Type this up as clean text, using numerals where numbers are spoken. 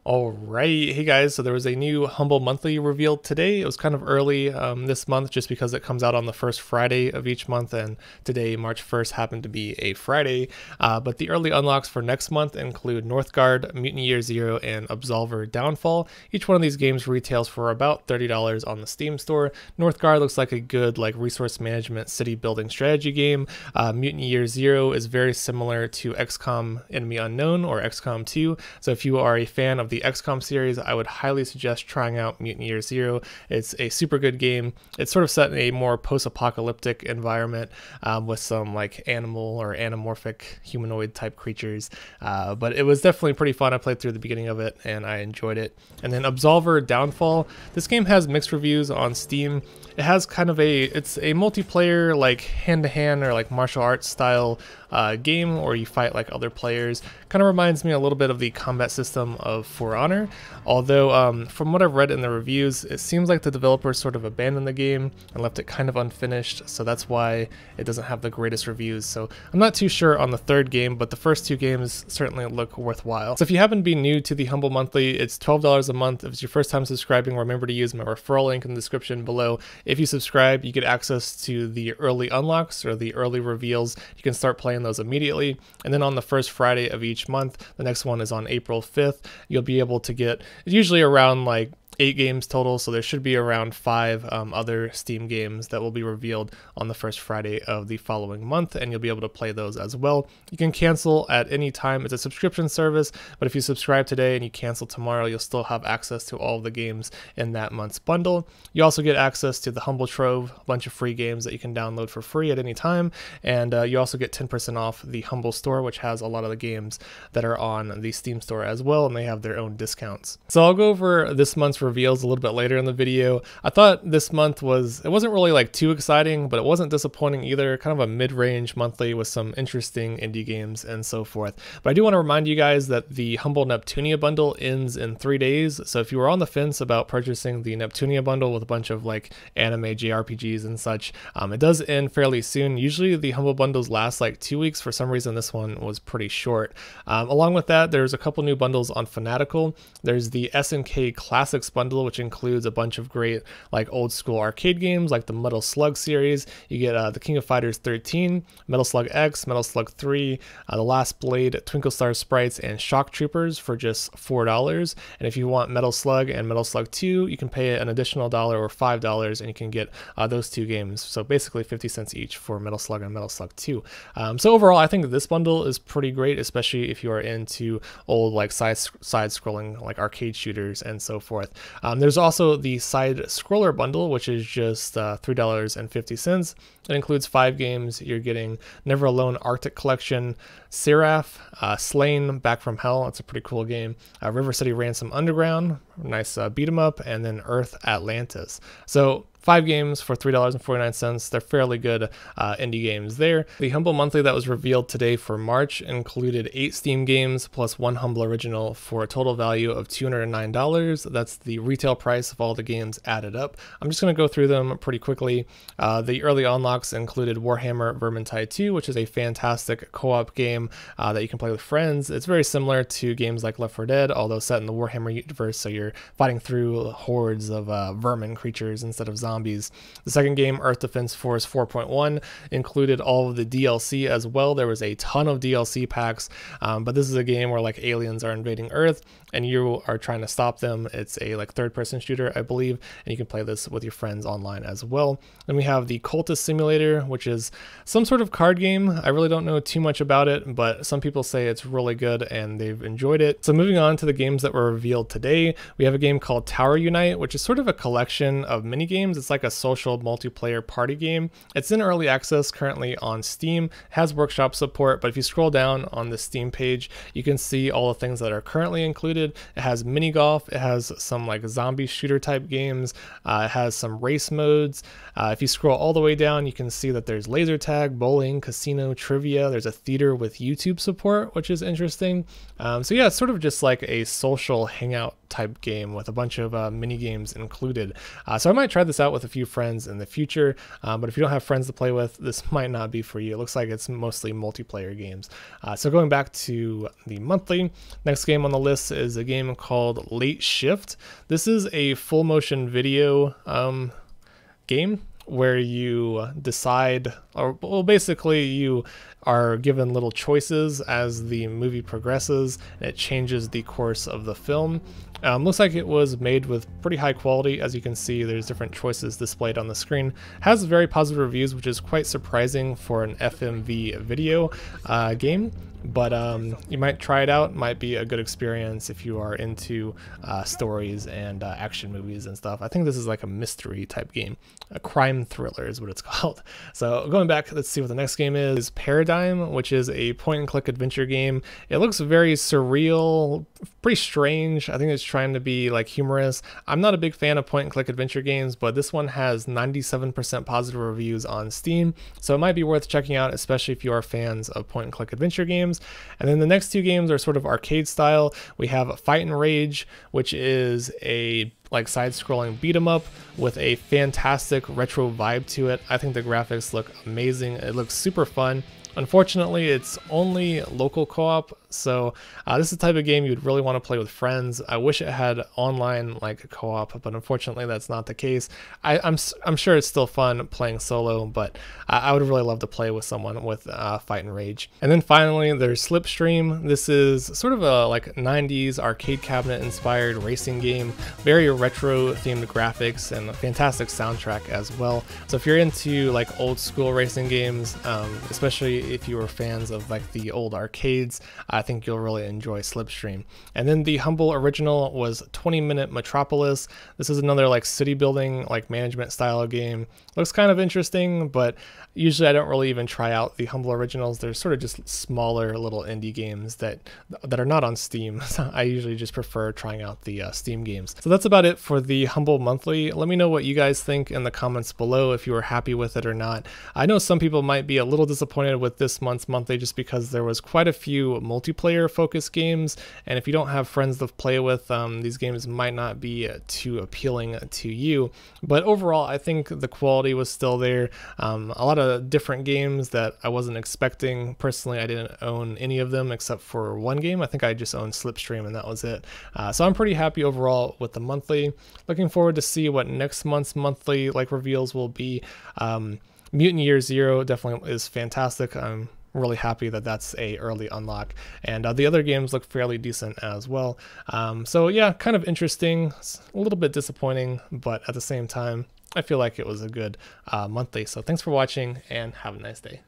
Alright, hey guys, so there was a new Humble Monthly revealed today. It was kind of early this month just because it comes out on the first Friday of each month, and today, March 1st, happened to be a Friday. But the early unlocks for next month include Northgard, Mutiny Year Zero, and Absolvo Downfall. Each one of these games retails for about $30 on the Steam store. Northgard looks like a good resource management city building strategy game. Mutiny Year Zero is very similar to XCOM Enemy Unknown or XCOM 2, so if you are a fan of the XCOM series, I would highly suggest trying out Mutiny Year Zero. It's a super good game. It's sort of set in a more post-apocalyptic environment with some animal or anamorphic humanoid type creatures, but it was definitely pretty fun. I played through the beginning of it and I enjoyed it. And then Absolvo Downfall. This game has mixed reviews on Steam. It has kind of it's a multiplayer hand-to-hand or martial arts style game, or you fight other players. Kind of reminds me a little bit of the combat system of For Honor, although from what I've read in the reviews, it seems like the developers sort of abandoned the game and left it kind of unfinished, so that's why it doesn't have the greatest reviews. So I'm not too sure on the third game, but the first two games certainly look worthwhile. So if you happen to be new to the Humble Monthly, it's $12 a month. If it's your first time subscribing, remember to use my referral link in the description below. If you subscribe, you get access to the early unlocks or the early reveals. You can start playing those immediately, and then on the first Friday of each month, the next one is on April 5th, you'll be able to get usually around 8 games total, so there should be around 5 other Steam games that will be revealed on the first Friday of the following month, and you'll be able to play those as well. You can cancel at any time. It's a subscription service, but if you subscribe today and you cancel tomorrow, you'll still have access to all of the games in that month's bundle. You also get access to the Humble Trove, a bunch of free games that you can download for free at any time, and you also get 10% off the Humble Store, which has a lot of the games that are on the Steam store as well, and they have their own discounts. So I'll go over this month's reveals a little bit later in the video. I thought this month it wasn't really too exciting, but it wasn't disappointing either. Kind of a mid-range monthly with some interesting indie games and so forth. But I do want to remind you guys that the Humble Neptunia Bundle ends in 3 days. So if you were on the fence about purchasing the Neptunia Bundle with a bunch of anime JRPGs and such, it does end fairly soon. Usually the Humble Bundles last 2 weeks. For some reason this one was pretty short. Along with that, there's a couple new bundles on Fanatical. There's the Snk Classics Bundle, which includes a bunch of great old school arcade games like the Metal Slug series. You get the King of Fighters 13, Metal Slug X, Metal Slug 3, The Last Blade, Twinkle Star Sprites, and Shock Troopers for just $4. And if you want Metal Slug and Metal Slug 2, you can pay an additional $1 or $5 and you can get those 2 games. So basically 50 cents each for Metal Slug and Metal Slug 2. So overall, I think this bundle is pretty great, especially if you are into old side-scrolling arcade shooters and so forth. There's also the Side Scroller Bundle, which is just $3.50. It includes 5 games. You're getting Never Alone Arctic Collection, Seraph, Slain Back from Hell, that's a pretty cool game, River City Ransom Underground, nice beat 'em up, and then Earth Atlantis. So 5 games for $3.49. They're fairly good indie games there. The Humble Monthly that was revealed today for March included 8 Steam games plus 1 Humble Original for a total value of $209. That's the retail price of all the games added up. I'm just going to go through them pretty quickly. The early unlocks included Warhammer Vermintide 2, which is a fantastic co-op game that you can play with friends. It's very similar to games like Left 4 Dead, although set in the Warhammer universe, so you're fighting through hordes of vermin creatures instead of zombies. The second game, Earth Defense Force 4.1, included all of the DLC as well. There was a ton of DLC packs, but this is a game where aliens are invading Earth and you are trying to stop them. It's a third-person shooter, I believe, and you can play this with your friends online as well. Then we have the Cultist Simulator, which is some sort of card game. I really don't know too much about it, but some people say it's really good and they've enjoyed it. So moving on to the games that were revealed today, we have a game called Tower Unite, which is sort of a collection of mini games. It's like a social multiplayer party game. It's in early access currently on Steam. It has workshop support, but if you scroll down on the Steam page, you can see all the things that are currently included. It has mini golf. It has some zombie shooter type games. It has some race modes. If you scroll all the way down, you can see that there's laser tag, bowling, casino, trivia. There's a theater with YouTube support, which is interesting. So yeah, it's sort of just like a social hangout type game with a bunch of mini games included. So I might try this out with a few friends in the future, but if you don't have friends to play with, this might not be for you. It looks like it's mostly multiplayer games. So going back to the monthly, next game on the list is a game called Late Shift. This is a full motion video game where you decide, or well, basically you are given little choices as the movie progresses, and it changes the course of the film. Looks like it was made with pretty high quality. As you can see, there's different choices displayed on the screen. Has very positive reviews, which is quite surprising for an FMV video game. But you might try it out. Might be a good experience if you are into stories and action movies and stuff. I think this is like a mystery type game. A crime thriller is what it's called. So going back, let's see what the next game is. Paradigm, which is a point and click adventure game. It looks very surreal, pretty strange. I think it's trying to be like humorous. I'm not a big fan of point and click adventure games, but this one has 97% positive reviews on Steam. So it might be worth checking out, especially if you are fans of point and click adventure games. And then the next two games are sort of arcade style. We have Fight and Rage, which is a like side-scrolling beat 'em up with a fantastic retro vibe to it. I think the graphics look amazing. It looks super fun. Unfortunately, it's only local co-op, so this is the type of game you'd really want to play with friends. I wish it had online like co-op, but unfortunately that's not the case. I'm sure it's still fun playing solo, but I would really love to play with someone with Fight and Rage. And then finally, there's Slipstream. This is sort of a like 90s arcade cabinet inspired racing game, very retro themed graphics and a fantastic soundtrack as well. So if you're into like old school racing games, especially if you were fans of like the old arcades, I think you'll really enjoy Slipstream. And then the Humble original was 20-minute Metropolis. This is another like city building, like management style game. Looks kind of interesting, but usually I don't really even try out the Humble originals. They're sort of just smaller little indie games that are not on Steam. So I usually just prefer trying out the Steam games. So that's about it for the Humble Monthly. Let me know what you guys think in the comments below, if you were happy with it or not. I know some people might be a little disappointed with this month's monthly just because there was quite a few multiplayer focused games, and if you don't have friends to play with, these games might not be too appealing to you. But overall, I think the quality was still there. A lot of different games that I wasn't expecting. Personally, I didn't own any of them except for one game. I think I just owned Slipstream and that was it. So I'm pretty happy overall with the monthly. Looking forward to see what next month's monthly like reveals will be. Mutant Year Zero definitely is fantastic. I'm really happy that that's a early unlock, and the other games look fairly decent as well. So yeah, kind of interesting, a little bit disappointing, but at the same time I feel like it was a good monthly. So thanks for watching and have a nice day.